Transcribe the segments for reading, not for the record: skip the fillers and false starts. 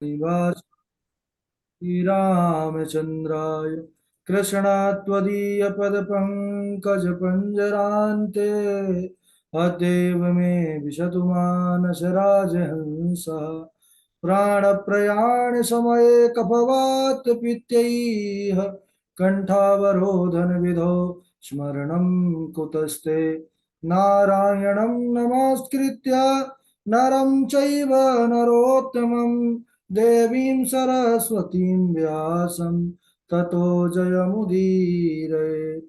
निवास श्रीरामचन्द्राय कृष्णात्वदीयपदपङ्कजपञ्जरान्ते अद्यैव मे विशतु मानसराजहंसः प्राणप्रयाणसमये कफवात पित्यैः कण्ठावरोधनविधौ स्मरणं कुतस्ते नारायणं नमस्कृत्य नरं चैव नरोत्तमं देवीं सरस्वतीं व्यासं ततो जयमुदीरये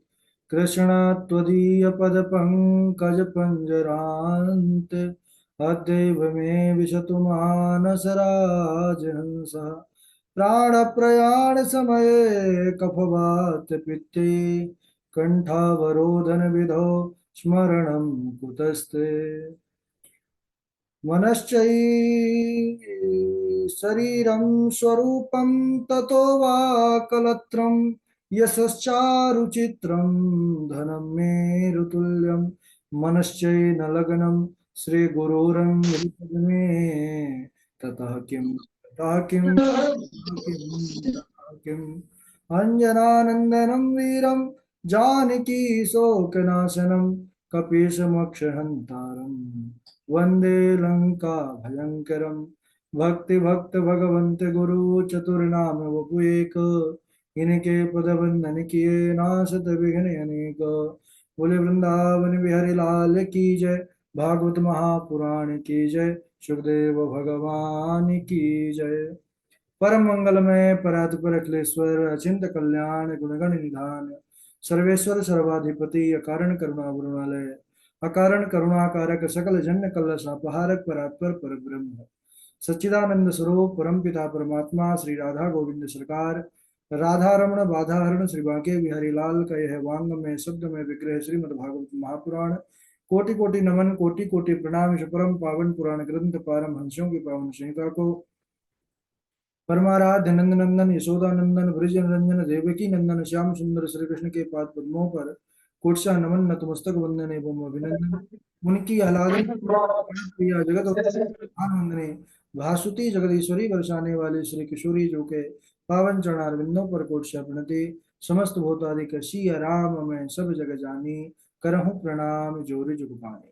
कृष्ण त्वदीयपदपङ्कजपञ्जरान्ते अद्यैव मे विशतु मानसराजहंसः प्राणप्रयाणसमये कफवातपित्ते कण्ठावरोधनविधौ स्मरणं कुतस्ते मनश्चै शरीरं स्वरूपं ततो वा कलत्रं यशश्चारुचित्रं धनं मेरुतुल्यं मनश्चैन लग्नं श्रीगुरोरङ्घ्रिपद्मे ततः किं ततः किं ततः किं ततः किम् अञ्जनानन्दनं वीरं जानकी शोकनाशनं कपीशमक्षहन्तारम् वंदे लंका भयंकरम भक्ति भक्त भगवंत गुरु चतुर्नाम वपु एक इनके पद बंधन किए नाशत विघ्न अनेक बोले वृंदावन बिहारी लाल की जय भागवत महापुराण की जय सुखदेव भगवान की जय परम मंगलमय परात्पर अखिलेश्वर अचिंत कल्याण गुणगण निधान सर्वेश्वर सर्वाधिपति अकारण करुणा गुरुणालय अकारण करुणाकारक सकल जन्य कलश अपहारक परात्पर पर ब्रह्म सच्चिदानंद स्वरूप परम पिता परमात्मा श्री राधा गोविंद सरकार राधा रमण बाधाहरण श्री बांके बिहारी लाल का यह वांग में शब्द में विग्रह श्रीमद् भागवत महापुराण कोटि कोटि नमन कोटि कोटि प्रणाम इस परम पावन पुराण ग्रंथ पारम हंसों की पावन संहिता को परमाराध्य नंद नंदन यशोदा नंदन ब्रज रंजन देवकी नंदन श्याम सुंदर श्री कृष्ण के पाद पद्मों पर कोटसा नमन नतमस्तक वंदन एवं अभिनंदन उनकी आह्लादन प्रिया जगत वंदने भासुती जगदीश्वरी बरसाने वाले श्री किशोरी जो के पावन चरणारविंदों पर कोटसा प्रणति समस्त भूतादिक सिया राम मैं सब जग जानी करहूँ प्रणाम जोर जुग पाने।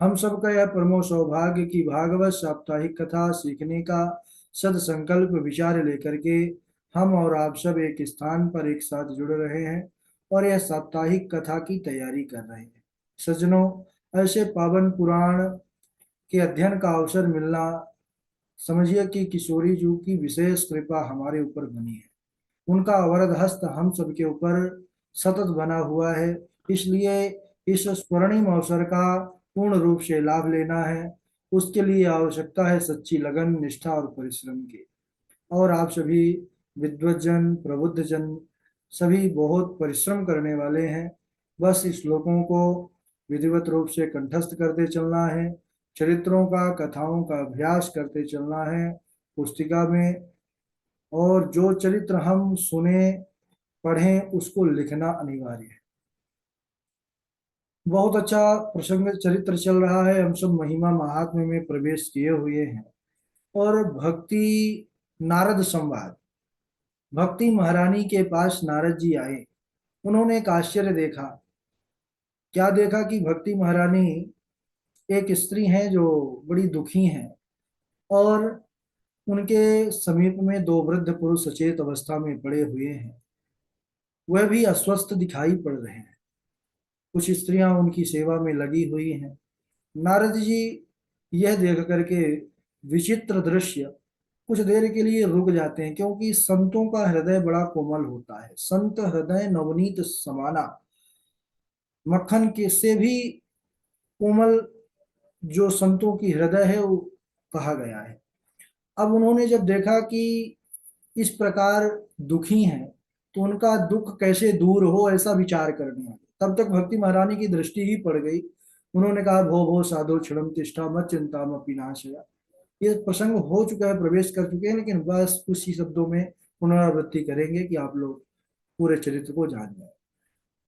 हम सबका यह परमो सौभाग्य की भागवत साप्ताहिक कथा सीखने का सद संकल्प विचार लेकर के हम और आप सब एक स्थान पर एक साथ जुड़ रहे हैं और यह साप्ताहिक कथा की तैयारी कर रहे हैं। सज्जनों, ऐसे पावन पुराण के अध्ययन का अवसर मिलना समझिए कि किशोरी जी की विशेष कृपा हमारे ऊपर बनी है। उनका अवरद हस्त हम सबके ऊपर सतत बना हुआ है, इसलिए इस स्वर्णिम अवसर का पूर्ण रूप से लाभ लेना है। उसके लिए आवश्यकता है सच्ची लगन, निष्ठा और परिश्रम की। और आप सभी विद्वज्जन प्रबुद्धजन सभी बहुत परिश्रम करने वाले हैं। बस इस श्लोकों को विधिवत रूप से कंठस्थ करते चलना है, चरित्रों का कथाओं का अभ्यास करते चलना है पुस्तिका में, और जो चरित्र हम सुने पढ़ें उसको लिखना अनिवार्य है। बहुत अच्छा प्रसंग चरित्र चल रहा है, हम सब महिमा महात्म्य में प्रवेश किए हुए हैं। और भक्ति नारद संवाद, भक्ति महारानी के पास नारद जी आए। उन्होंने एक आश्चर्य देखा। क्या देखा कि भक्ति महारानी एक स्त्री हैं जो बड़ी दुखी हैं, और उनके समीप में दो वृद्ध पुरुष सचेत अवस्था में पड़े हुए हैं। वह भी अस्वस्थ दिखाई पड़ रहे हैं। कुछ स्त्रियां उनकी सेवा में लगी हुई हैं। नारद जी यह देख करके विचित्र दृश्य कुछ देर के लिए रुक जाते हैं, क्योंकि संतों का हृदय बड़ा कोमल होता है। संत हृदय नवनीत समाना, मक्खन के से भी कोमल जो संतों की हृदय है वो कहा गया है। अब उन्होंने जब देखा कि इस प्रकार दुखी हैं, तो उनका दुख कैसे दूर हो ऐसा विचार करने लगे। तब तक भक्ति महारानी की दृष्टि ही पड़ गई। उन्होंने कहा, भो भो साधु क्षणम तिष्ठा मत चिंता मपिनाशया। ये प्रसंग हो चुका है, प्रवेश कर चुके हैं, लेकिन बस कुछ ही शब्दों में पुनरावृत्ति करेंगे कि आप लोग पूरे चरित्र को जान जाए।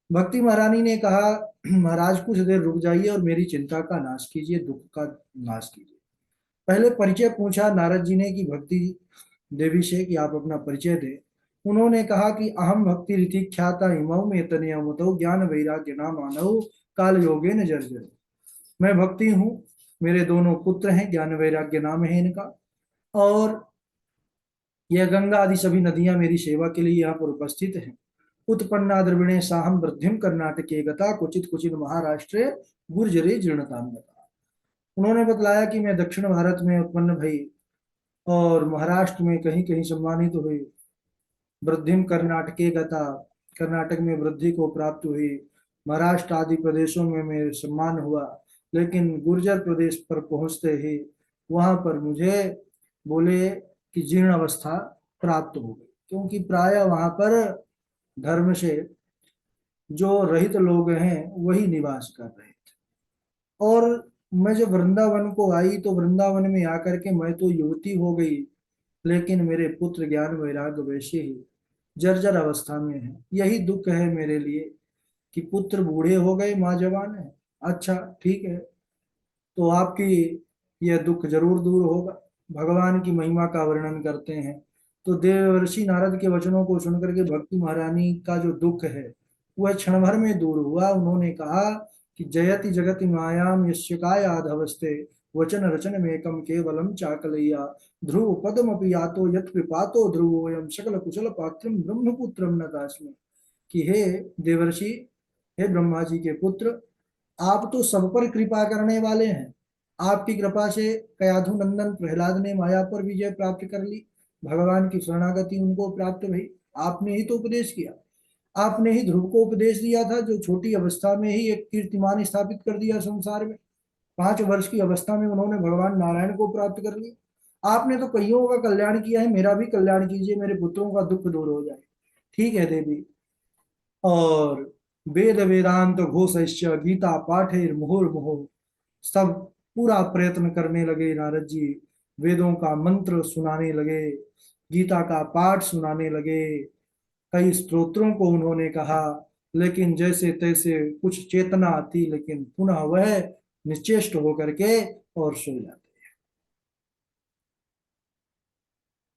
भक्ति महारानी ने कहा, महाराज कुछ देर रुक जाइए और मेरी चिंता का नाश कीजिए, दुख का नाश कीजिए। पहले परिचय पूछा नारद जी ने कि भक्ति देवी से कि आप अपना परिचय दें। उन्होंने कहा कि अहम भक्ति रीति ख्याता इमौ में तनय मुतौ ज्ञान वैराग्य नाम मानव काल योगे न जर्जर। मैं भक्ति हूँ, मेरे दोनों पुत्र हैं, ज्ञान वैराग्य नाम है इनका, और यह गंगा आदि सभी नदियां मेरी सेवा के लिए यहाँ पर उपस्थित हैं। उत्पन्ना द्रविणे साहम वृद्धिम कर्नाटके गता क्वचित क्वचित महाराष्ट्रे गुर्जरे जीर्णताम गता। उन्होंने बतलाया कि मैं दक्षिण भारत में उत्पन्न भई और महाराष्ट्र में कहीं कहीं सम्मानित हुई, वृद्धिम कर्नाटके गता, कर्नाटक में वृद्धि को प्राप्त हुई, महाराष्ट्र आदि प्रदेशों में मेरे सम्मान हुआ, लेकिन गुर्जर प्रदेश पर पहुंचते ही वहां पर मुझे बोले कि जीर्ण अवस्था प्राप्त हो गई, क्योंकि प्राय वहां पर धर्म से जो रहित लोग हैं वही निवास कर रहे थे। और मैं जब वृंदावन को आई तो वृंदावन में आकर के मैं तो युवती हो गई, लेकिन मेरे पुत्र ज्ञान वैराग्य वैसे ही जर्जर अवस्था में है। यही दुख है मेरे लिए कि पुत्र बूढ़े हो गए, माँ जवान है। अच्छा ठीक है, तो आपकी यह दुख जरूर दूर होगा। भगवान की महिमा का वर्णन करते हैं तो देवर्षि नारद के वचनों को सुनकर के भक्ति महारानी का जो दुख है वह क्षण भर में दूर हुआ। उन्होंने कहा कि जयति जगति मायाम यस्य कायाधवस्ते वचन रचन मेकम केवलम चाकलैया ध्रुव पदमपि यातो यत् कृपातो ध्रुवोयम सकल कुशल पात्रम ब्रह्मपुत्रम नतास्मि। कि हे देवर्षि, हे ब्रह्मा जी के पुत्र, आप तो सब पर कृपा करने वाले हैं। आपकी कृपा से कयाधु नंदन प्रहलाद ने माया पर विजय प्राप्त कर ली, भगवान की शरणागति उनको प्राप्त भई। आपने ही तो उपदेश किया, आपने ही ध्रुव को उपदेश दिया था, जो छोटी अवस्था में ही एक कीर्तिमान स्थापित कर दिया संसार में। 5 वर्ष की अवस्था में उन्होंने भगवान नारायण को प्राप्त कर लिया। आपने तो कईयों का कल्याण किया है, मेरा भी कल्याण कीजिए, मेरे पुत्रों का दुख दूर हो जाए। ठीक है देवी। और वेद वेदांत घोषश्च गीता पाठेर मुहुर्मुहु, सब पूरा प्रयत्न करने लगे नारद जी। वेदों का मंत्र सुनाने लगे, गीता का पाठ सुनाने लगे, कई स्तोत्रों को उन्होंने कहा, लेकिन जैसे तैसे कुछ चेतना आती, लेकिन पुनः वह निश्चेष्ट होकर के और सो जाते।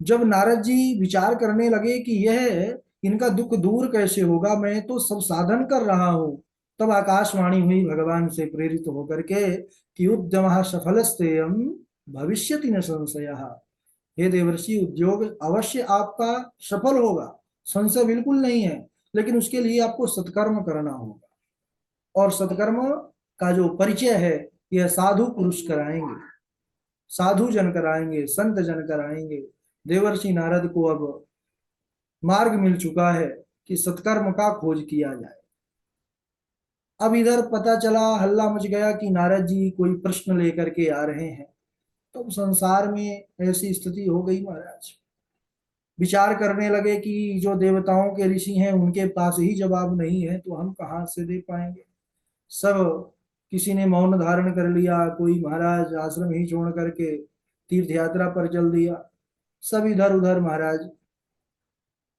जब नारद जी विचार करने लगे कि यह इनका दुख दूर कैसे होगा, मैं तो सब साधन कर रहा हूं, तब आकाशवाणी हुई भगवान से प्रेरित होकर के कि उद्यम सफलस्तेयम भविष्यति न संशय। हे देवर्षि, उद्योग अवश्य आपका सफल होगा, संशय बिल्कुल नहीं है, लेकिन उसके लिए आपको सत्कर्म करना होगा। और सत्कर्म का जो परिचय है यह साधु पुरुष कराएंगे, साधु जन कराएंगे, संत जन कराएंगे। देवर्षि नारद को अब मार्ग मिल चुका है कि सत्कर्म का खोज किया जाए। अब इधर पता चला, हल्ला मच गया कि नारद जी कोई प्रश्न लेकर के आ रहे हैं। तो संसार में ऐसी स्थिति हो गई महाराज। विचार करने लगे कि जो देवताओं के ऋषि हैं उनके पास ही जवाब नहीं है तो हम कहाँ से दे पाएंगे। सब किसी ने मौन धारण कर लिया, कोई महाराज आश्रम ही छोड़ करके तीर्थ यात्रा पर चल दिया। सब इधर उधर महाराज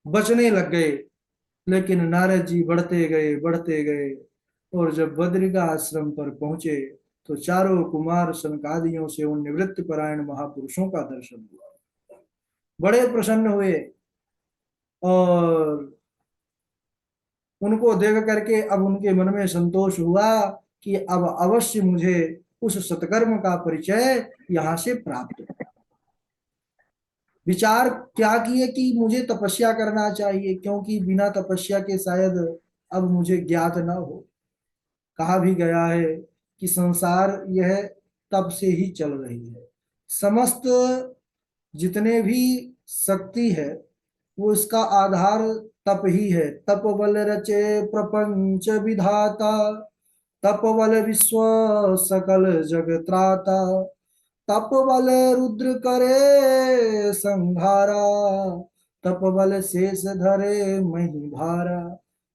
बचने लग गए, लेकिन नारद जी बढ़ते गए बढ़ते गए, और जब बद्री का आश्रम पर पहुंचे तो चारों कुमार सनकादियों से उन निवृत्त परायण महापुरुषों का दर्शन हुआ। बड़े प्रसन्न हुए और उनको देख करके अब उनके मन में संतोष हुआ कि अब अवश्य मुझे उस सत्कर्म का परिचय यहाँ से प्राप्त हो। विचार क्या किए कि मुझे तपस्या करना चाहिए, क्योंकि बिना तपस्या के शायद अब मुझे ज्ञात न हो। कहा भी गया है कि संसार यह तप से ही चल रही है। समस्त जितने भी शक्ति है वो इसका आधार तप ही है। तप बल रचे प्रपंच विधाता, तप बल विश्व सकल जग त्राता, तप बल रुद्र करे संहारा, तप बल शेष धरे मही भारा।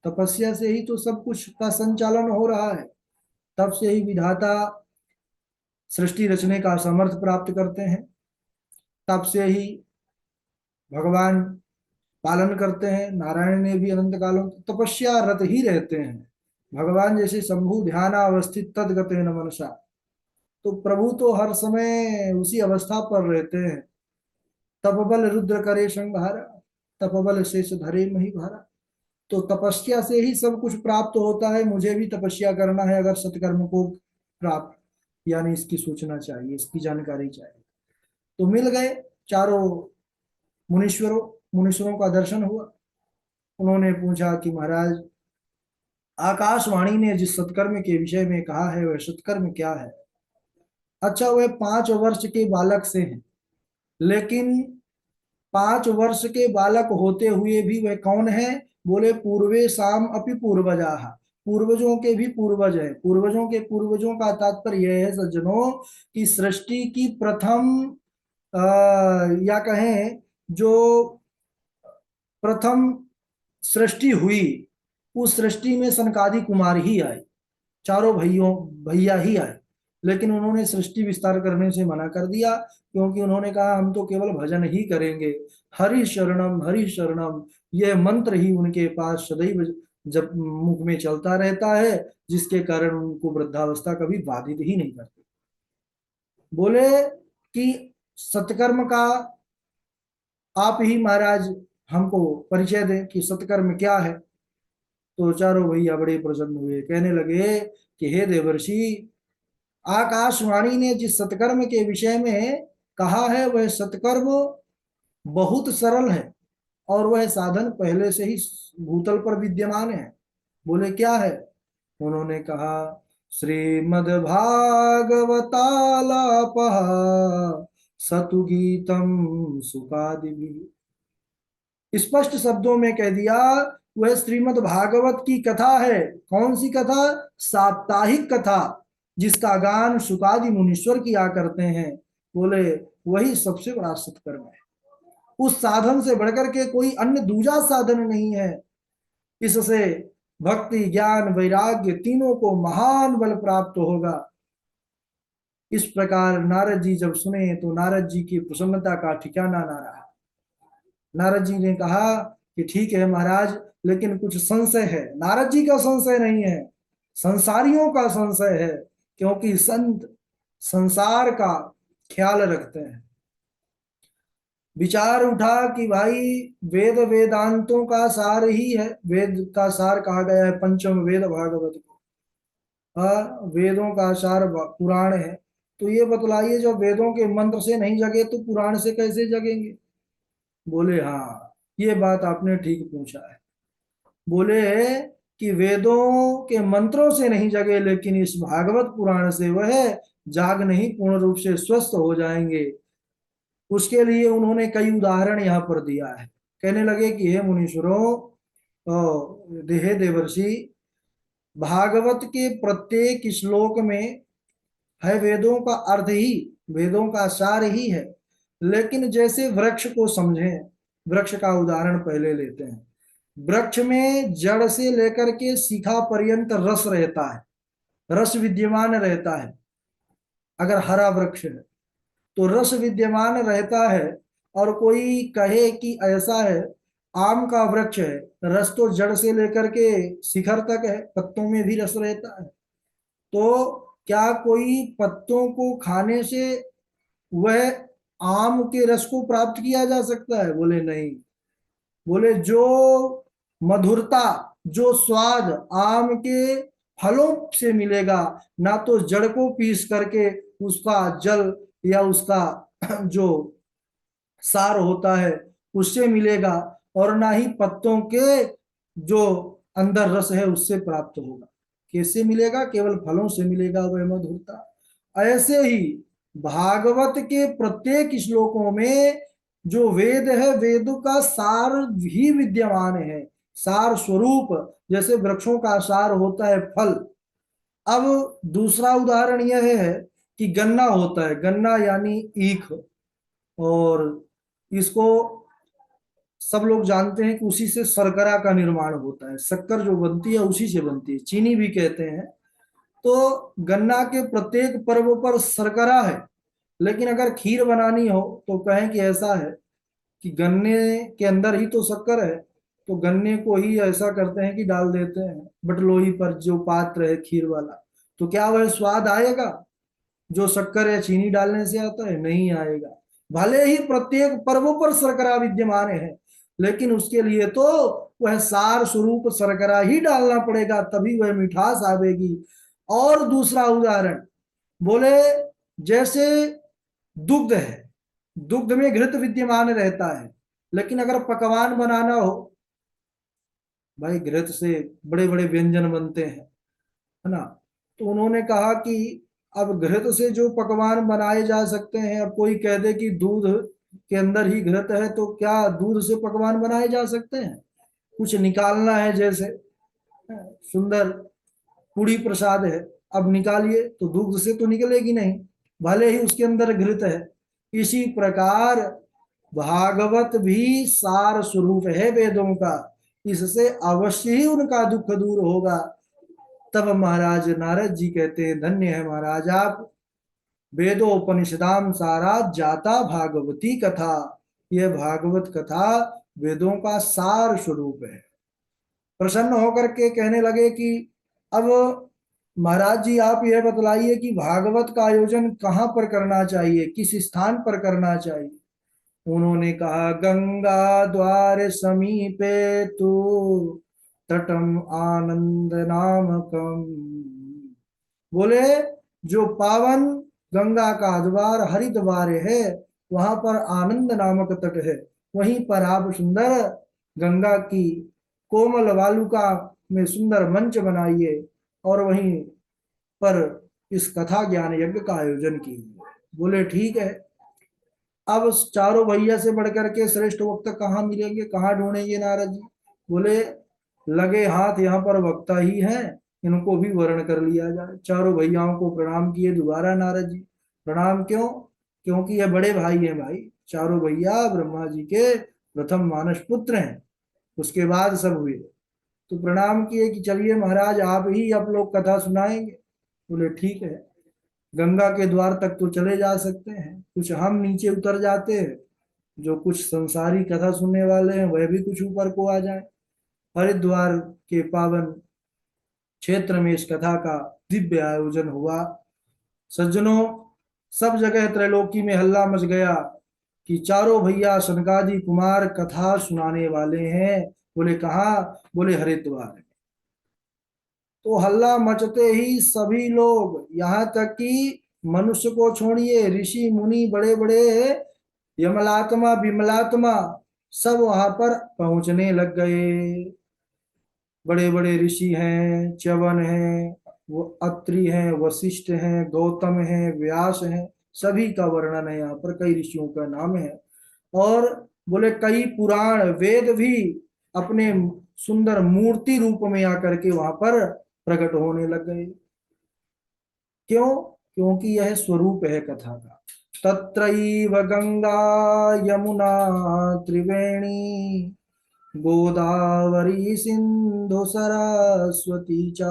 तपस्या से ही तो सब कुछ का संचालन हो रहा है। तब से ही विधाता सृष्टि रचने का सामर्थ्य प्राप्त करते हैं, तब से ही भगवान पालन करते हैं। नारायण ने भी अनंत कालों तपस्या रत ही रहते हैं। भगवान जैसे शंभु ध्यान अवस्थित तदगते न मनसा, तो प्रभु तो हर समय उसी अवस्था पर रहते हैं। तपबल रुद्र करे संहारा, तपबल शेष धरे मही भारा। तो तपस्या से ही सब कुछ प्राप्त होता है। मुझे भी तपस्या करना है अगर सत्कर्म को प्राप्त, यानी इसकी सूचना चाहिए, इसकी जानकारी चाहिए। तो मिल गए चारों मुनीश्वरों। मुनीश्वरों का दर्शन हुआ। उन्होंने पूछा कि महाराज, आकाशवाणी ने जिस सत्कर्म के विषय में कहा है वह सत्कर्म क्या है? अच्छा, वह 5 वर्ष के बालक से है, लेकिन 5 वर्ष के बालक होते हुए भी वह कौन है? बोले पूर्वे शाम अपि पूर्वजा, पूर्वजों के भी पूर्वज है। पूर्वजों के पूर्वजों का तात्पर्य यह है सज्जनों कि सृष्टि की प्रथम या कहें जो प्रथम सृष्टि हुई, उस सृष्टि में सनकादि कुमार ही आए, चारों भैया ही आए। लेकिन उन्होंने सृष्टि विस्तार करने से मना कर दिया, क्योंकि उन्होंने कहा हम तो केवल भजन ही करेंगे। हरि शरणम, यह मंत्र ही उनके पास सदैव जब मुख में चलता रहता है, जिसके कारण उनको वृद्धावस्था कभी बाधित ही नहीं करती। बोले कि सत्कर्म का आप ही महाराज हमको परिचय दें कि सत्कर्म क्या है। तो चारों भैया बड़े प्रसन्न हुए, कहने लगे कि हे देवर्षि, आकाशवाणी ने जिस सत्कर्म के विषय में कहा है वह सत्कर्म बहुत सरल है, और वह साधन पहले से ही भूतल पर विद्यमान है। बोले क्या है? उन्होंने कहा श्रीमद्भागवतालाप सतु गीतम सुखादि। स्पष्ट शब्दों में कह दिया, वह श्रीमद् भागवत की कथा है। कौन सी कथा? साप्ताहिक कथा, जिसका गान सुकादि मुनीश्वर किया करते हैं। बोले वही सबसे बड़ा सत्कर्म है। उस साधन से बढ़कर के कोई अन्य दूजा साधन नहीं है। इससे भक्ति, ज्ञान, वैराग्य तीनों को महान बल प्राप्त होगा। इस प्रकार नारद जी जब सुने तो नारद जी की प्रसन्नता का ठिकाना ना रहा। नारद जी ने कहा कि ठीक है महाराज, लेकिन कुछ संशय है। नारद जी का संशय नहीं है, संसारियों का संशय है, क्योंकि संत संसार का ख्याल रखते हैं। विचार उठा कि भाई वेद वेदांतों का सार ही है। वेद का सार कहा गया है पंचम वेद भागवत को। वेदों का सार पुराण है। तो ये बतलाइए, जो वेदों के मंत्र से नहीं जगे तो पुराण से कैसे जगेंगे? बोले हाँ, ये बात आपने ठीक पूछा है। बोले कि वेदों के मंत्रों से नहीं जगे, लेकिन इस भागवत पुराण से वह जाग नहीं, पूर्ण रूप से स्वस्थ हो जाएंगे। उसके लिए उन्होंने कई उदाहरण यहाँ पर दिया है। कहने लगे कि हे मुनीश्वरों, हे देवर्षि, भागवत के प्रत्येक श्लोक में है वेदों का अर्थ ही, वेदों का सार ही है। लेकिन जैसे वृक्ष को समझें, वृक्ष का उदाहरण पहले लेते हैं। वृक्ष में जड़ से लेकर के शिखा पर्यंत रस रहता है, रस विद्यमान रहता है। अगर हरा वृक्ष है तो रस विद्यमान रहता है। और कोई कहे कि ऐसा है, आम का वृक्ष है, रस तो जड़ से लेकर के शिखर तक है, पत्तों में भी रस रहता है। तो क्या कोई पत्तों को खाने से वह आम के रस को प्राप्त किया जा सकता है? बोले नहीं। बोले जो मधुरता, जो स्वाद आम के फलों से मिलेगा, ना तो जड़ को पीस करके उसका जल या उसका जो सार होता है उससे मिलेगा, और ना ही पत्तों के जो अंदर रस है उससे प्राप्त होगा। कैसे मिलेगा? केवल फलों से मिलेगा वह मधुरता। ऐसे ही भागवत के प्रत्येक श्लोकों में जो वेद है, वेद का सार ही विद्यमान है, सार स्वरूप। जैसे वृक्षों का सार होता है फल। अब दूसरा उदाहरण यह है कि गन्ना होता है, गन्ना यानी ईख, और इसको सब लोग जानते हैं कि उसी से शर्करा का निर्माण होता है। शक्कर जो बनती है उसी से बनती है, चीनी भी कहते हैं। तो गन्ना के प्रत्येक पर्व पर शर्करा है। लेकिन अगर खीर बनानी हो तो कहें कि ऐसा है कि गन्ने के अंदर ही तो शक्कर है, तो गन्ने को ही ऐसा करते हैं कि डाल देते हैं बटलोही पर, जो पात्र है खीर वाला। तो क्या वह स्वाद आएगा? जो शक्कर या चीनी डालने से आता है? नहीं आएगा। भले ही प्रत्येक पर्वों पर शर्करा विद्यमान है, लेकिन उसके लिए तो वह सार स्वरूप शर्करा ही डालना पड़ेगा, तभी वह मिठास आवेगी। और दूसरा उदाहरण बोले, जैसे दुग्ध है, दुग्ध में घृत विद्यमान रहता है, लेकिन अगर पकवान बनाना हो, भाई घृत से बड़े बड़े व्यंजन बनते हैं, है ना। तो उन्होंने कहा कि अब घृत से जो पकवान बनाए जा सकते हैं, अब कोई कह दे कि दूध के अंदर ही घृत है, तो क्या दूध से पकवान बनाए जा सकते हैं? कुछ निकालना है, जैसे सुंदर पूरी प्रसाद है, अब निकालिए तो दूध से तो निकलेगी नहीं, भले ही उसके अंदर घृत है। इसी प्रकार भागवत भी सार स्वरूप है वेदों का, इससे अवश्य ही उनका दुख दूर होगा। तब महाराज नारद जी कहते हैं, धन्य है महाराज आप, वेदोपनिषदाम सारा जाता भागवती कथा। यह भागवत कथा वेदों का सार स्वरूप है। प्रसन्न होकर के कहने लगे कि अब महाराज जी आप यह बतलाइए कि भागवत का आयोजन कहाँ पर करना चाहिए, किस स्थान पर करना चाहिए? उन्होंने कहा, गंगा द्वार समीपे तु तटम आनंद नामकम। बोले, जो पावन गंगा का द्वार हरिद्वार है, वहां पर आनंद नामक तट है, वहीं पर आप सुंदर गंगा की कोमल वालुका में सुंदर मंच बनाइए और वहीं पर इस कथा ज्ञान यज्ञ का आयोजन कीजिए। बोले ठीक है। अब चारों भैया से बढ़कर के श्रेष्ठ वक्ता कहाँ मिलेंगे, कहाँ ढूंढेंगे नारद जी? बोले, लगे हाथ यहाँ पर वक्ता ही हैं, इनको भी वर्ण कर लिया जाए। चारों भैयाओं को प्रणाम किए दोबारा नारद जी। प्रणाम क्यों? क्योंकि ये बड़े भाई हैं भाई, चारों भैया ब्रह्मा जी के प्रथम मानस पुत्र हैं, उसके बाद सब हुए। तो प्रणाम किए कि चलिए महाराज आप ही आप लोग कथा सुनाएंगे। बोले ठीक है। गंगा के द्वार तक तो चले जा सकते हैं, कुछ हम नीचे उतर जाते हैं, जो कुछ संसारी कथा सुनने वाले हैं वह भी कुछ ऊपर को आ जाए। हरिद्वार के पावन क्षेत्र में इस कथा का दिव्य आयोजन हुआ। सज्जनों, सब जगह त्रैलोकी में हल्ला मच गया कि चारों भैया सनकादि कुमार कथा सुनाने वाले हैं। बोले कहाँ? बोले हरिद्वार। तो हल्ला मचते ही सभी लोग, यहाँ तक कि मनुष्य को छोड़िए, ऋषि मुनि बड़े बड़े यमलात्मा विमलात्मा सब वहां पर पहुंचने लग गए। बड़े बड़े ऋषि हैं, च्यवन हैं, वो अत्रि हैं, वशिष्ठ हैं, गौतम हैं, व्यास हैं, सभी का वर्णन है यहाँ पर, कई ऋषियों का नाम है। और बोले कई पुराण वेद भी अपने सुंदर मूर्ति रूप में आकर के वहां पर प्रकट होने लग गए। क्यों? क्योंकि यह स्वरूप है कथा का। तत्रैव गंगा यमुना त्रिवेणी गोदावरी सिंधु सरस्वती च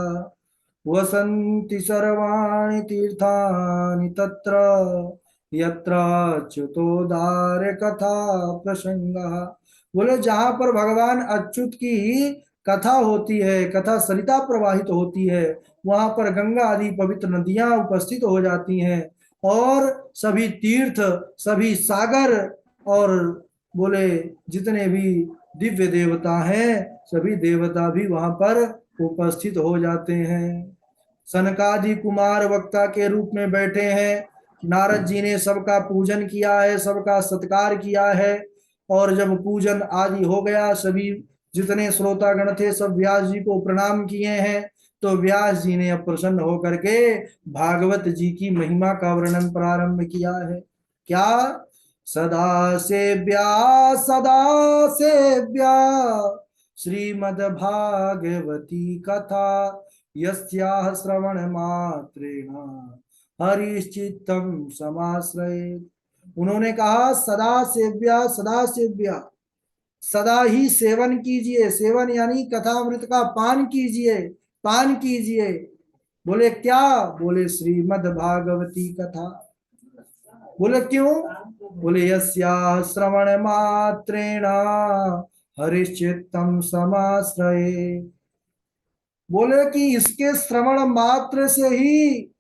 वसन्ति सर्वाणि तीर्थानि तत्र यत्र अच्युतोद्धार कथा प्रसंगः। बोले जहां पर भगवान अच्युत की कथा होती है, कथा सरिता प्रवाहित होती है, वहां पर गंगा आदि पवित्र नदियां उपस्थित हो जाती हैं, और सभी तीर्थ, सभी सागर, और बोले जितने भी दिव्य देवता हैं, सभी देवता भी वहां पर उपस्थित हो जाते हैं। सनकादि कुमार वक्ता के रूप में बैठे हैं। नारद जी ने सबका पूजन किया है, सबका सत्कार किया है, और जब पूजन आदि हो गया, सभी जितने श्रोतागण थे सब व्यास जी को प्रणाम किए हैं। तो व्यास जी ने अब प्रसन्न होकर के भागवत जी की महिमा का वर्णन प्रारंभ किया है। क्या? सदा सेव्या श्रीमद्भागवती कथा यस्याः श्रवण मात्रेण हरिश्चित्तम समाश्रयेत्। उन्होंने कहा सदा सेव्या, सदा सेव्या, सदा ही सेवन कीजिए, सेवन यानी कथामृत का पान कीजिए, पान कीजिए। बोले क्या? बोले श्रीमद् भागवती कथा। बोले क्यों? बोले यस्या श्रवण मात्रेण हरिश्चित्तम समाश्रये। बोले कि इसके श्रवण मात्र से ही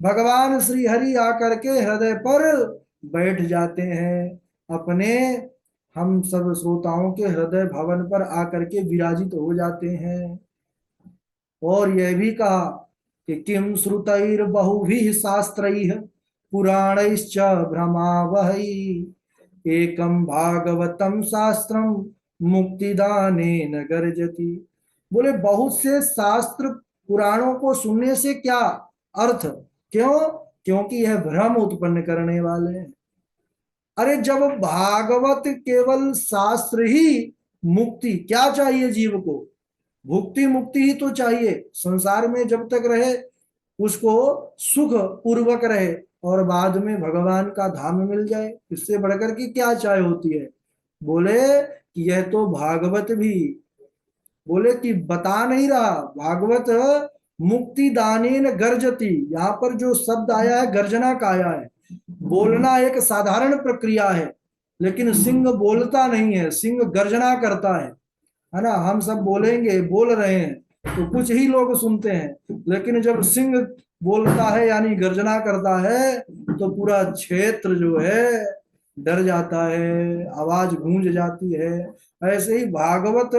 भगवान श्री हरि आकर के हृदय पर बैठ जाते हैं, अपने हम सब श्रोताओं के हृदय भवन पर आकर के विराजित हो जाते हैं। और यह भी कहा कि किम श्रुतैर बहुभिः शास्त्रैः पुराणैश्च भ्रमावहै एकम भागवतम शास्त्रम मुक्तिदानेन गर्जति। बोले बहुत से शास्त्र पुराणों को सुनने से क्या अर्थ, क्यों? क्योंकि यह भ्रम उत्पन्न करने वाले हैं। अरे जब भागवत केवल शास्त्र ही, मुक्ति क्या चाहिए जीव को? भुक्ति मुक्ति ही तो चाहिए। संसार में जब तक रहे उसको सुख पूर्वक रहे और बाद में भगवान का धाम मिल जाए, इससे बढ़कर की क्या चाह होती है? बोले कि यह तो भागवत भी, बोले कि बता नहीं रहा, भागवत मुक्ति दानेन गर्जती, यहाँ पर जो शब्द आया है गर्जना का आया है। बोलना एक साधारण प्रक्रिया है, लेकिन सिंह बोलता नहीं है, सिंह गर्जना करता है ना। हम सब बोलेंगे, बोल रहे हैं तो कुछ ही लोग सुनते हैं, लेकिन जब सिंह बोलता है यानी गर्जना करता है तो पूरा क्षेत्र जो है डर जाता है, आवाज गूंज जाती है। ऐसे ही भागवत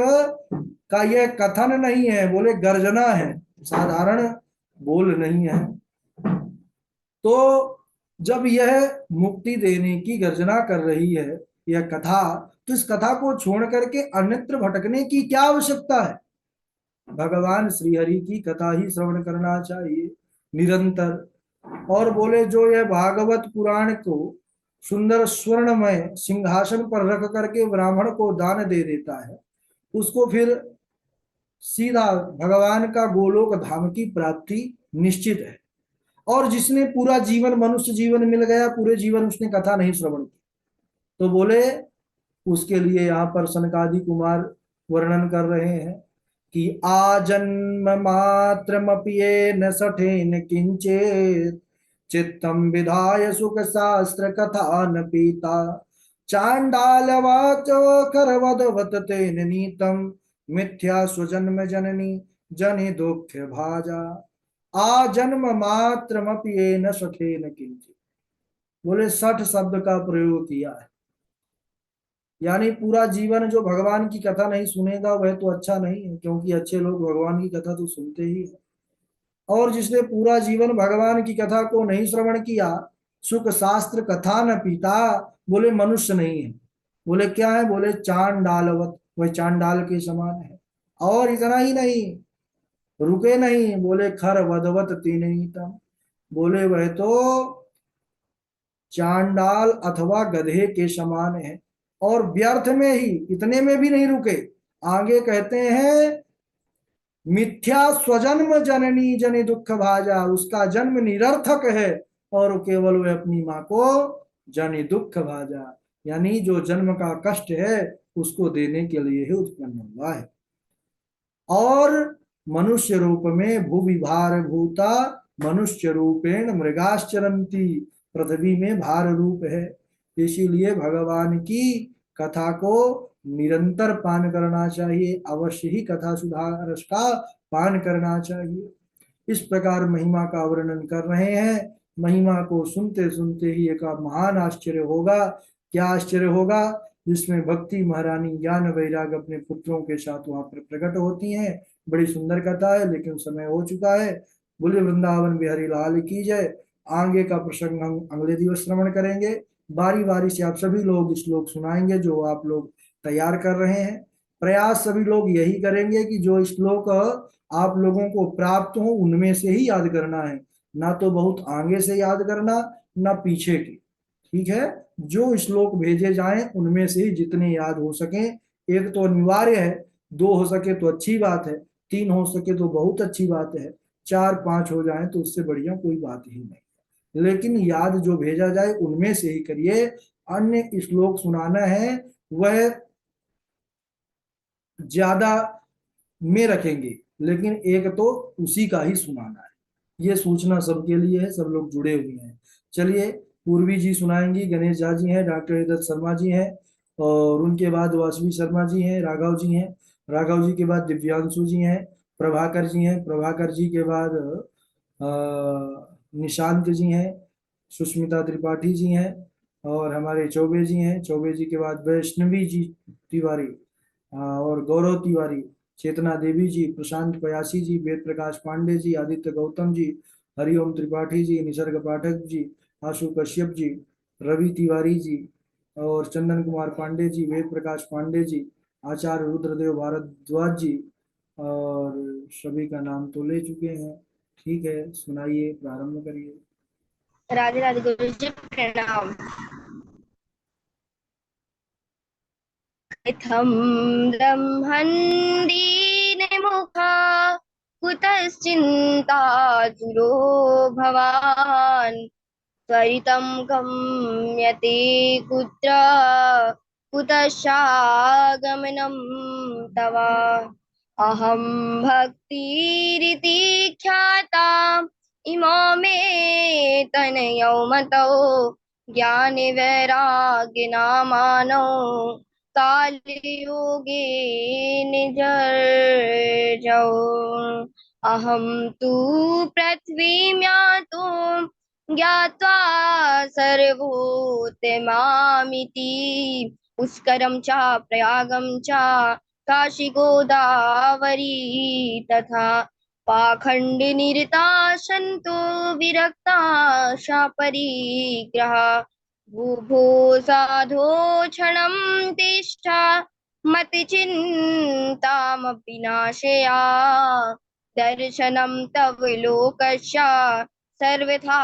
का यह कथन नहीं है, बोले गर्जना है, साधारण बोल नहीं है। तो जब यह मुक्ति देने की गर्जना कर रही है यह कथा, तो इस कथा को छोड़ करके अन्यत्र भटकने की क्या आवश्यकता है? भगवान श्रीहरि की कथा ही श्रवण करना चाहिए निरंतर। और बोले जो यह भागवत पुराण को सुंदर स्वर्णमय सिंहासन पर रख करके ब्राह्मण को दान दे देता है, उसको फिर सीधा भगवान का गोलोक धाम की प्राप्ति निश्चित है। और जिसने पूरा जीवन मनुष्य जीवन मिल गया, पूरे जीवन उसने कथा नहीं श्रवण की, तो बोले उसके लिए यहाँ पर सनकादि कुमार वर्णन कर रहे हैं कि आजन्म मात्रमपि येन सठेन किंचेत् चित्तम विधाय सुख शास्त्र कथा न पीता चांडाल वाचो करवदवत तेन नीतम मिथ्या स्वजन्म जननी जनि दुख भाजा। आजन्म मात्रमपि येन सठेन किंचित, बोले 60 शब्द का प्रयोग किया है, यानी पूरा जीवन जो भगवान की कथा नहीं सुनेगा वह तो अच्छा नहीं है, क्योंकि अच्छे लोग भगवान की कथा तो सुनते ही है। और जिसने पूरा जीवन भगवान की कथा को नहीं श्रवण किया, सुख शास्त्र कथा न पीता, बोले मनुष्य नहीं है। बोले क्या है? बोले चांडालवत, वह चांडाल के समान है। और इतना ही नहीं, रुके नहीं, बोले खर वधवत तीनतम, बोले वह तो चांडाल अथवा गधे के समान है। और व्यर्थ में ही, इतने में भी नहीं रुके, आगे कहते हैं मिथ्या स्वजन्म जननी जनि दुख भाजा, उसका जन्म निरर्थक है और केवल वह अपनी माँ को जनि दुख भाजा, यानी जो जन्म का कष्ट है उसको देने के लिए ही उत्पन्न हुआ है। और मनुष्य रूप में भूवि भार भूता मनुष्य रूपेण मृगाश्चरंती, पृथ्वी में भार रूप है। इसीलिए भगवान की कथा को निरंतर पान करना चाहिए, अवश्य ही कथा सुधा रस का पान करना चाहिए। इस प्रकार महिमा का वर्णन कर रहे हैं। महिमा को सुनते सुनते ही एक महान आश्चर्य होगा। क्या आश्चर्य होगा? जिसमें भक्ति महारानी ज्ञान वैराग अपने पुत्रों के साथ वहां पर प्रकट होती हैं। बड़ी सुंदर कथा है, लेकिन समय हो चुका है। बोले वृंदावन बिहारी लाल की जय। आगे का प्रसंग हम अगले दिवस श्रवण करेंगे। बारी बारी से आप सभी लोग श्लोक सुनाएंगे जो आप लोग तैयार कर रहे हैं। प्रयास सभी लोग यही करेंगे कि जो श्लोक आप लोगों को प्राप्त हो उनमें से ही याद करना है, ना तो बहुत आगे से याद करना, ना पीछे की। ठीक है, जो श्लोक भेजे जाएं उनमें से ही जितने याद हो सके। एक तो अनिवार्य है, 2 हो सके तो अच्छी बात है, 3 हो सके तो बहुत अच्छी बात है, 4 5 हो जाए तो उससे बढ़िया कोई बात ही नहीं। लेकिन याद जो भेजा जाए उनमें से ही करिए। अन्य श्लोक सुनाना है वह ज्यादा में रखेंगे, लेकिन एक तो उसी का ही सुनाना है। ये सूचना सबके लिए है, सब लोग जुड़े हुए हैं। चलिए, पूर्वी जी सुनाएंगी, गणेश झा जी हैं, डॉक्टर हिदत शर्मा जी हैं, और उनके बाद वासवी शर्मा जी हैं, राघव जी हैं, राघव जी के बाद दिव्यांशु जी हैं, प्रभाकर जी हैं, प्रभाकर जी के बाद निशांत जी हैं, सुष्मिता त्रिपाठी जी हैं, और हमारे चौबे जी हैं। चौबे जी के बाद वैष्णवी जी तिवारी, और गौरव तिवारी, चेतना देवी जी, प्रशांत पयासी जी, वेद प्रकाश पांडे जी, आदित्य गौतम जी, हरिओम त्रिपाठी जी, निसर्ग पाठक जी, आशु कश्यप जी, रवि तिवारी जी, और चंदन कुमार पांडे जी, वेद प्रकाश पांडे जी, आचार्य रुद्रदेव भारद्वाज जी, और सभी का नाम तो ले चुके हैं। ठीक है, सुनाइए, प्रारंभ करिए। राधे राधे गुरु जी, प्रणाम। इत्थं ब्रह्मन् दीनमुखा कुतश्चिन्तातुरो भवान् त्वरितं गम्यते कुत्र कुतश्चागमनं तव। अहं भक्तिरिति ख्याता इमो मे तनयौ मतौ ज्ञानवैराग्यनामानौ कालयोगे निजर्जौ। अहं तु पृथ्वीम्यातो ज्ञात्वा सर्वोत्तमामिति पुष्करं च प्रयागं च काशी गोदावरी तथा पाखण्डनिरता सन्तो विरक्ता परिग्रहा। भूभो साधो क्षणं तिष्ठ मतिचिन्तामपि नाशया दर्शनं तव लोकस्य सर्वथा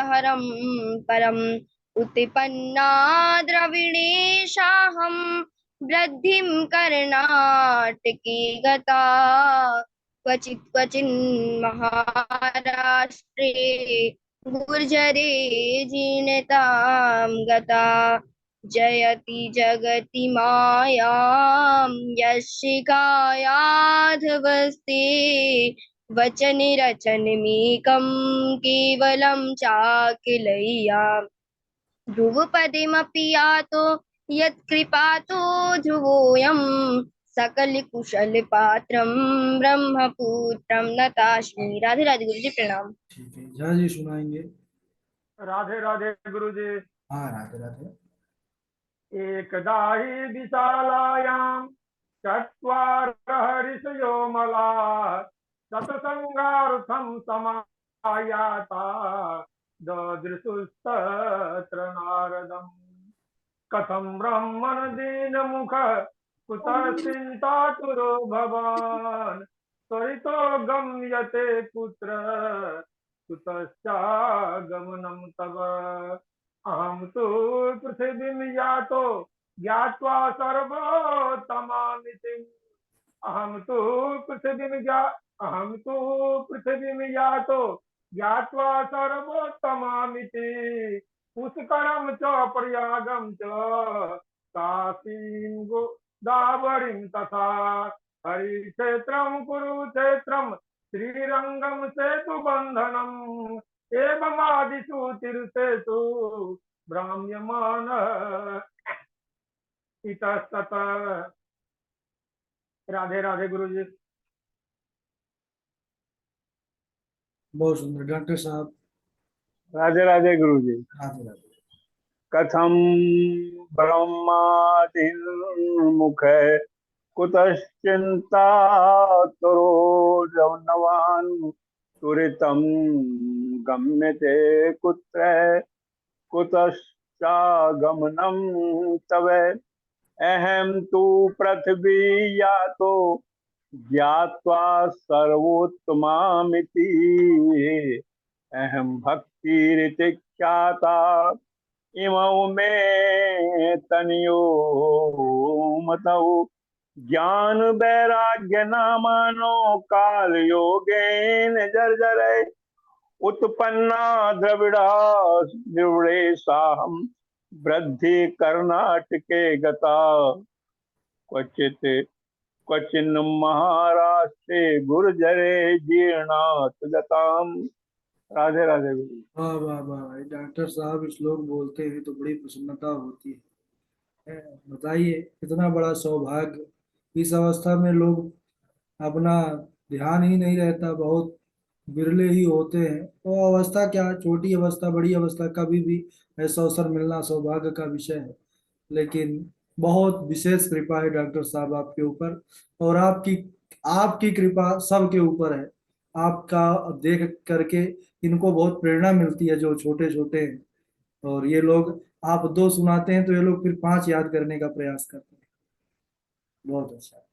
हरं परम् उत्पन्ना द्रविणेशाहं वृद्धिं कर्णाटके गता क्वचित् क्वचिन् महाराष्ट्रे गुर्जरे जीर्णतां गता जयति जगति मायां यशिकायाधवस्ते वचन रचनमेकं केवलं चाकिलय्या ध्रुवपदमपि यातो यत्कृपातो ध्रुवोऽयं सकल कुशल पात्रं ब्रह्मपुत्रं नतास्मि। राधे राधे गुरु जी, प्रणाम। ठीक है, झा जी सुनाएंगे। राधे राधे गुरु जी। हाँ, राधे राधे। एकदा हि विशालायां चत्वारः ऋषयो मलाः सत्सङ्गार्थं समायाता ददृशुस्तत्र नारदम्। कथं ब्रह्मन् दीनमुखः कुतः चिन्तातुरो भवान् त्वरितो गम्यते कुत्र कुतश्चागमनं तव। अहं तु पृथिवीं यातो ज्ञात्वा सर्वोत्तमामितिम्। अहं तु पृथिवीं यातो ज्ञात्वा सर्वोत्तमामिति पुष्करं च प्रयागं च काशीं गोदावरीं तथा हरिक्षेत्रं कुरुक्षेत्रं श्रीरङ्गं सेतुबन्धनम् एवमादिषु तीर्थेषु भ्राम्यमाणः इतस्ततः। राधे राधे गुरु जी। बहुत सुंदर, डॉक्टर साहब। राधे राधे गुरु जी। राधे राधे। कथम ब्रह्मादिर्मुख कुतश्चिंता तरो जवनवान तुरितम गम्यते कुत्र कुतश्चागमनं तव। अहम तु पृथ्वी यातो ज्ञात्वा सर्वोत्तमामिति अहम भक्तिरिति ख्याता इमौ मे तनयो मतौ ज्ञान वैराग्य नामानो काल योगेन जर्जरे उत्पन्ना द्रविड़ा द्रविड़ेशाहं वृद्धि कर्नाटके गता क्वचित क्वचिन् महाराष्ट्रे गुर्जरे जीर्णात गताम। राधे राधे गुरु। वाह वाह वाह, डॉक्टर साहब श्लोक बोलते हैं तो बड़ी प्रसन्नता होती है। बताइए, कितना बड़ा सौभाग्य। इस अवस्था में लोग अपना ध्यान ही नहीं रहता, बहुत बिरले ही होते हैं। वो अवस्था क्या, छोटी अवस्था बड़ी अवस्था, कभी भी ऐसा अवसर मिलना सौभाग्य का विषय है। लेकिन बहुत विशेष कृपा है डॉक्टर साहब आपके ऊपर, और आपकी आपकी कृपा सबके ऊपर है। आपका देख करके इनको बहुत प्रेरणा मिलती है जो छोटे छोटे हैं। और ये लोग, आप दो सुनाते हैं तो ये लोग फिर पांच याद करने का प्रयास करते हैं। बहुत अच्छा।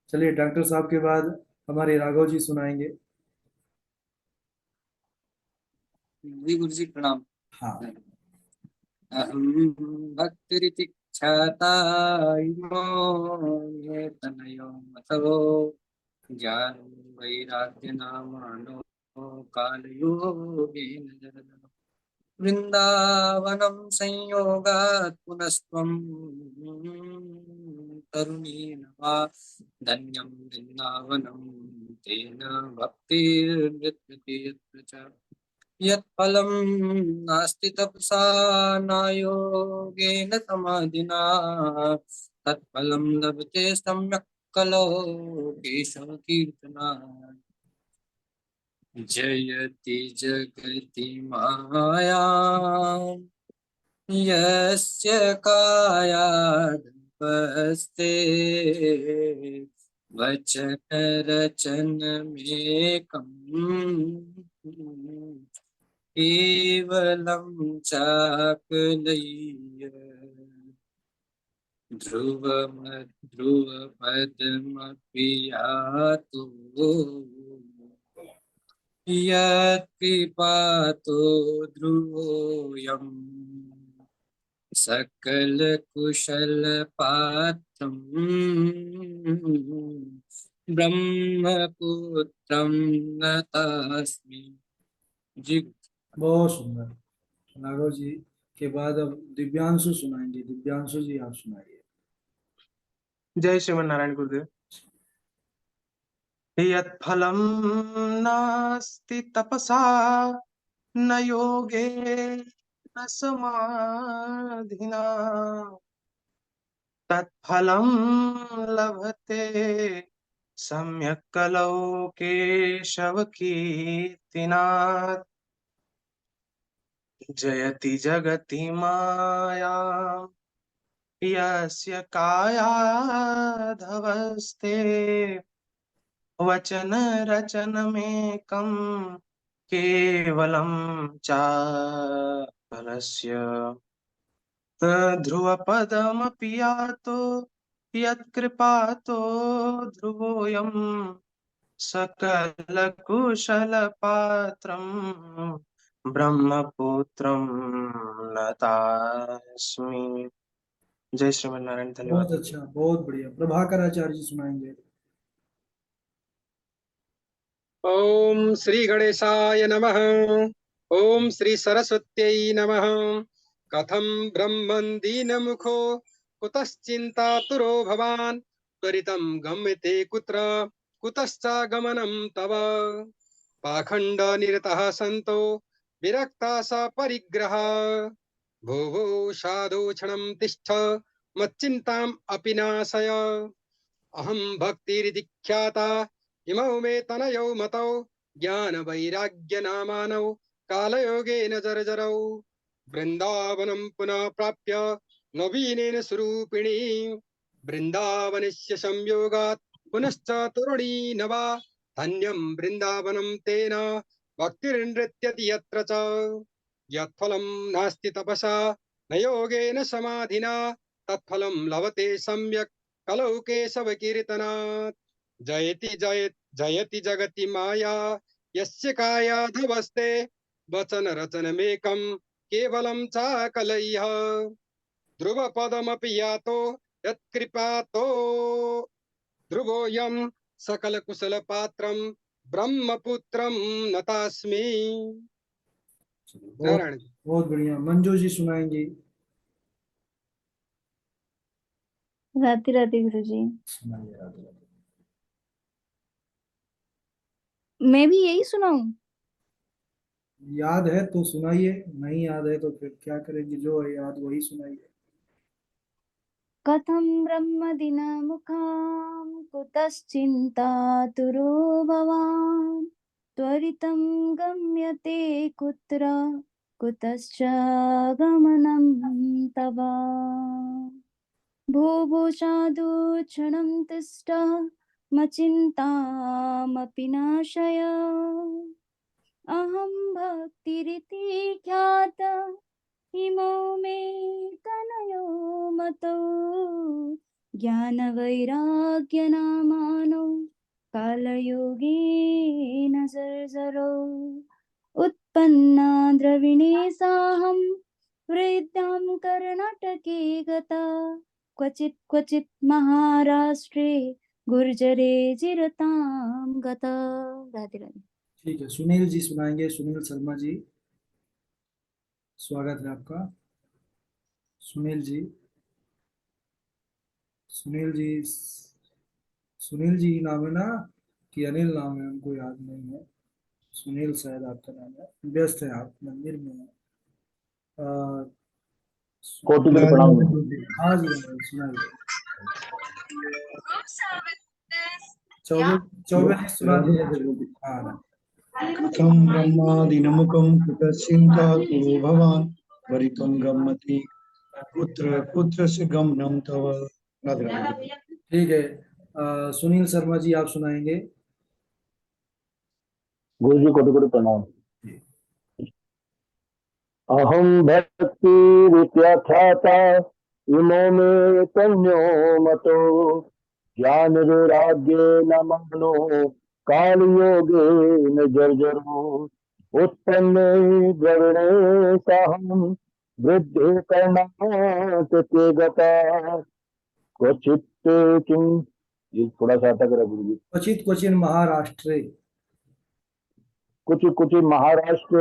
चलिए डॉक्टर साहब के बाद हमारे राघव जी सुनाएंगे। जी गुरु जी प्रणाम। हाँ। अहम भक्तिरिति ख्याता इमो ये तनयो मतो ज्ञान वैराग्य नामानो कालयोगेन जगद वृंदावनं संयोगात् पुनस्त्वं तरुणीन वा धन्यं वृंदावनं तेन भक्तिर्नृत्यते यत्र च यत्फलं नास्ति तपसा न योगेन समाधिना तत्फलं लभते सम्यक् कलो केशव कीर्तनात् जयति जगति माया यस्य कायादपस्ते वचन रचन केवलं चाकलय्य ध्रुवमध्रुवपदमपि यातु यत्कृपातो ध्रुवोऽयम् सकल कुशल पात्रम् ब्रह्मपुत्रं नतास्मि। जी बहुत सुंदर। राघव जी के बाद अब दिव्यांशु सुनाएंगे। दिव्यांशु जी आप सुनाइए। जय श्रीमन नारायण गुरुदेव। यत्फलं नास्ति तपसा न योगे न समाधिना तत्फलं लभते सम्यक् कलौ केशव कीर्तिनात् जयति जगति माया यस्य कायाधवस्ते वचन रचनमेकं केवलं चापलस्य ध्रुवपदमपि यातो यत्कृपातो ध्रुवोऽयं सकलकुशलपात्रं ब्रह्मपुत्रं नतास्मि। जय श्रीमन नारायण। धन्यवाद। बहुत अच्छा, बहुत बढ़िया। प्रभाकर आचार्य जी सुनाएंगे। ओम श्री गणेशाय नमः। ओम श्री सरस्वत्यै नमः। कथं ब्रह्मन् दीनमुखो कुतश्चिन्तातुरो भवान् त्वरितं गम्यते कुत्र कुतश्चागमनं तव पाखण्डनिरतः सन्तो विरक्ताः परिग्रह भो भो साधु क्षणं तिष्ठ मच्चिन्ताम् अपि नाशय अहं भक्तिरिति ख्याता इमौ मे तनयौ मतौ ज्ञान वैराग्य नामानौ कालयोगेन जर्जरौ वृन्दावनं पुनः प्राप्य नवीनेन स्वरूपिणी वृन्दावनस्य संयोगात् पुनश्च तरुणी नवा धन्यं वृन्दावनं तेन भक्तिर्नृत्यति यत्र च यत्फलं नास्ति तपसा न योगेन समाधिना तत्फलं लभते सम्यक् कलौ केशव कीर्तनात् जयति जयति जगति माया यस्य कायाधवस्ते वचन रचनमेकं केवलं चाकलय्य ध्रुवपदमपि यातो यत्कृपातो ध्रुवोऽयं सकलकुशलपात्रं ब्रह्मपुत्रं नतास्मि। बहुत नारायण जी। बहुत बढ़िया। मंजू जी सुनाएंगे। राधे राधे गुरु जी। सुनाइए राधे राधे। मैं भी यही सुनाऊं? याद है तो सुनाइए, नहीं याद है तो फिर क्या करेंगे, जो है याद वही सुनाइए। कथं ब्रह्मदिनमुखां कुतश्चिन्तातुरो भवान् त्वरितं गम्यते कुत्र कुतश्च गमनं तव भो चादुक्षणं तिष्ठ मचिन्तामपि नाशय अहं भक्तिरिति ख्यात इमौ मे तनयो मतो ज्ञानवैराग्यनामानो कालयोगेन सर्जरो उत्पन्ना द्रविणे साहं वृद्धां कर्णाटके गता क्वचित् क्वचित् महाराष्ट्रे गुर्जरे जिरतां गता। राधे राधे। ठीक है, सुनील जी सुनाएंगे। सुनील शर्मा जी, स्वागत है आपका। सुनील जी, सुनील जी, सुनील जी नाम है ना कि अनिल नाम है, हमको याद नहीं है। सुनील शायद आपका नाम है। व्यस्त है आप, मंदिर में है। अ, कोटि कोटि प्रणाम। हाँ जी, हाँ, सुनाइए। चौबे चौबे सुना दीजिए। हाँ, कथं ब्रह्मादिनमुखं कुतश्चिन्तातु भवान् वरितं गम्यति कुत्र कुत्रस्य गमनं तव। राधे राधे। ठीक है। सुनील शर्मा जी आप सुनाएंगे। गुरु जी कोटि कोटि प्रणाम। अहम भक्तिरित्याख्याता इमो मे तन्यो मतो ज्ञान वैराग्येन मग्नो काल योगेन जर्जरो उत्पन्ने द्रविणे साहं वृद्धि कर्णाटके गता क्वचित् किं। ये थोड़ा सा अटक रहा है गुरु जी। क्वचित क्वचिन महाराष्ट्रे। कुछ कुछ महाराष्ट्र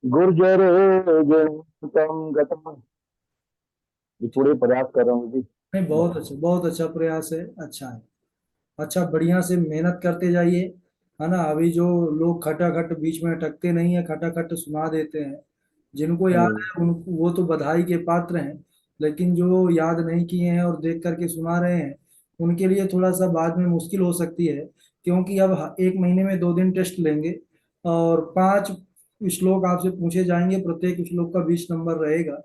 गुर्जर जनतम गतम। ये पूरे प्रयास कर रहा हूँ जी। नहीं, बहुत अच्छा प्रयास है। अच्छा है, अच्छा, बढ़िया से मेहनत करते जाइए, है ना। अभी जो लोग खटाखट बीच में अटकते नहीं है, खटाखट सुना देते हैं, जिनको याद है उन वो तो बधाई के पात्र हैं। लेकिन जो याद नहीं किए हैं और देख करके सुना रहे हैं, उनके लिए थोड़ा सा बाद में मुश्किल हो सकती है। क्योंकि अब एक महीने में 2 दिन टेस्ट लेंगे और 5 श्लोक आपसे पूछे जाएंगे, प्रत्येक श्लोक का 20 नंबर रहेगा।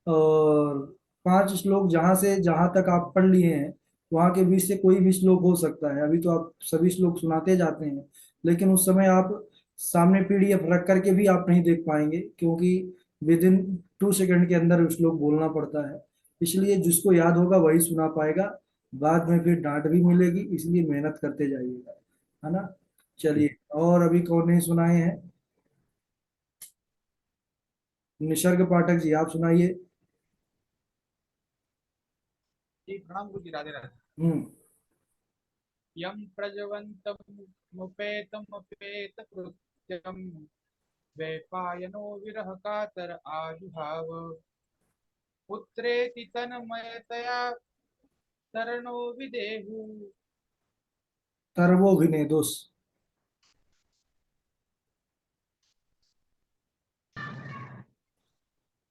और 5 श्लोक जहाँ से जहाँ तक आप पढ़ लिए हैं, वहाँ के बीच से कोई भी श्लोक हो सकता है। अभी तो आप सभी श्लोक सुनाते जाते हैं, लेकिन उस समय आप सामने पीडीएफ रख करके भी आप नहीं देख पाएंगे, क्योंकि विद इन 2 सेकंड के अंदर श्लोक बोलना पड़ता है। इसलिए जिसको याद होगा वही सुना पाएगा, बाद में फिर डांट भी मिलेगी। इसलिए मेहनत करते जाइएगा, है ना। चलिए, और अभी कौन नहीं सुनाए हैं? निसर्ग पाठक जी आप सुनाइए। जी प्रणाम गुरु जी। राधे राधे। हम्म। यम प्रज्वलन्तमुपेतमुपेत कृत्यं वैपायनो विरह कातर आजुहाव पुत्रेति तन्मयतया तरणो विदेहु। सर्वोभिनेदोष।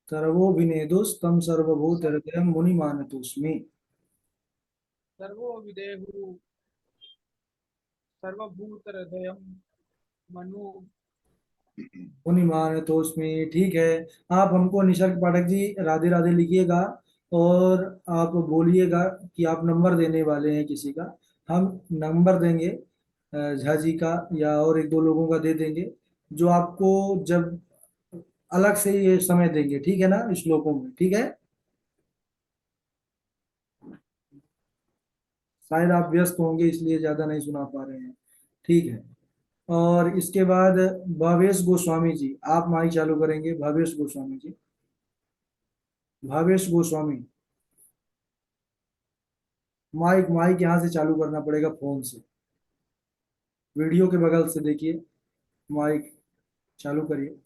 सर्वोभिनेदोष तम सर्वभूत हृदय मुनि मानतोस्मि। सर्वो विदेहु सर्वभूत हृदयम मनु। मुनि मानतोस्मि, ठीक है। आप हमको निसर्ग पाठक जी राधे राधे लिखिएगा, और आप बोलिएगा कि आप नंबर देने वाले हैं किसी का। हम नंबर देंगे झा जी का, या और 1-2 लोगों का दे देंगे, जो आपको जब अलग से ये समय देंगे, ठीक है ना, श्लोकों में, ठीक है। शायद आप व्यस्त होंगे इसलिए ज्यादा नहीं सुना पा रहे हैं, ठीक है। और इसके बाद भावेश गोस्वामी जी, आप माइक चालू करेंगे। भावेश गोस्वामी जी, भावेश गोस्वामी, माइक माइक यहाँ से चालू करना पड़ेगा, फोन से, वीडियो के बगल से देखिए, माइक चालू करिए।